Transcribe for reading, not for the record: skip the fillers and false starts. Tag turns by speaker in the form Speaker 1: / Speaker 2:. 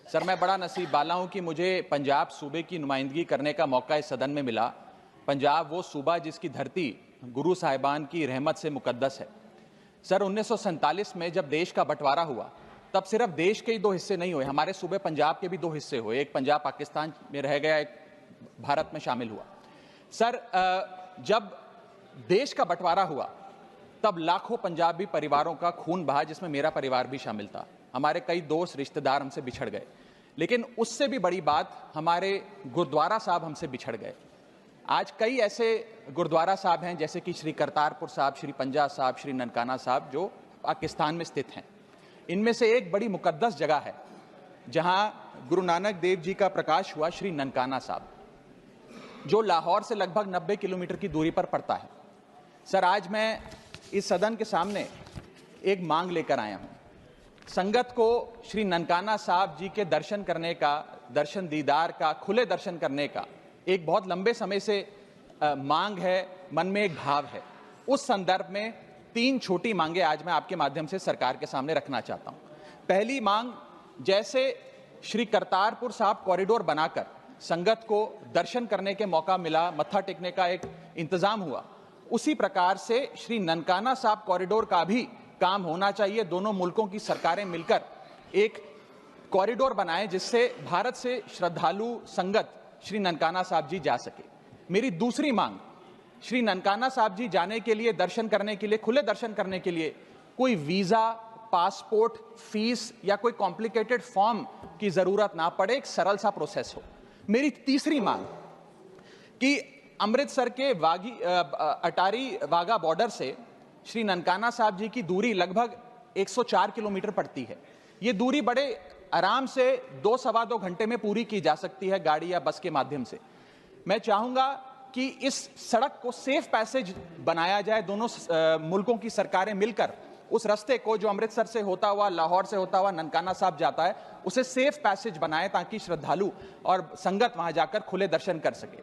Speaker 1: Sir, मैं बड़ा नसीब वाला हूं कि मुझे पंजाब सूबे की नुमाइंदगी करने का मौका इस सदन में मिला। पंजाब वो सूबा जिसकी धरती गुरु साहिबान की रहमत से मुकद्दस है। सर, 1947 में जब देश का बंटवारा हुआ तब सिर्फ देश के ही दो हिस्से नहीं हुए, हमारे सूबे पंजाब के भी दो हिस्से हुए। एक पंजाब पाकिस्तान में रह गया, एक भारत में शामिल हुआ। सर, जब देश का बंटवारा हुआ तब लाखों पंजाबी परिवारों का खून बहा, जिसमें मेरा परिवार भी शामिल था। हमारे कई दोस्त रिश्तेदार हमसे बिछड़ गए, लेकिन उससे भी बड़ी बात, हमारे गुरुद्वारा साहब हमसे बिछड़ गए। आज कई ऐसे गुरुद्वारा साहब हैं जैसे कि श्री करतारपुर साहब, श्री पंजा साहब, श्री ननकाना साहब, जो पाकिस्तान में स्थित हैं। इनमें से एक बड़ी मुकद्दस जगह है जहां गुरु नानक देव जी का प्रकाश हुआ, श्री ननकाना साहब, जो लाहौर से लगभग 90 किलोमीटर की दूरी पर पड़ता है। सर, आज मैं इस सदन के सामने एक मांग लेकर आया हूं। संगत को श्री ननकाना साहब जी के दर्शन करने का, दर्शन दीदार का, खुले दर्शन करने का एक बहुत लंबे समय से मांग है, मन में एक भाव है। उस संदर्भ में 3 छोटी मांगे आज मैं आपके माध्यम से सरकार के सामने रखना चाहता हूं। पहली मांग, जैसे श्री करतारपुर साहब कॉरिडोर बनाकर संगत को दर्शन करने के मौका मिला, मत्था टेकने का एक इंतजाम हुआ, उसी प्रकार से श्री ननकाना साहब कॉरिडोर का भी काम होना चाहिए। दोनों मुल्कों की सरकारें मिलकर एक कॉरिडोर बनाएं जिससे भारत से श्रद्धालु संगत श्री ननकाना साहब जी जा सके। मेरी दूसरी मांग, श्री ननकाना साहब जी जाने के लिए, दर्शन करने के लिए, खुले दर्शन करने के लिए कोई वीजा, पासपोर्ट, फीस या कोई कॉम्प्लिकेटेड फॉर्म की जरूरत ना पड़े, एक सरल सा प्रोसेस हो। मेरी तीसरी मांग कि अमृतसर के अटारी वाघा बॉर्डर से श्री ननकाना साहब जी की दूरी लगभग 104 किलोमीटर पड़ती है। ये दूरी बड़े आराम से 2 सवा 2 घंटे में पूरी की जा सकती है, गाड़ी या बस के माध्यम से। मैं चाहूंगा कि इस सड़क को सेफ पैसेज बनाया जाए। दोनों मुल्कों की सरकारें मिलकर उस रास्ते को, जो अमृतसर से होता हुआ, लाहौर से होता हुआ ननकाना साहब जाता है, उसे सेफ पैसेज बनाए ताकि श्रद्धालु और संगत वहां जाकर खुले दर्शन कर सके।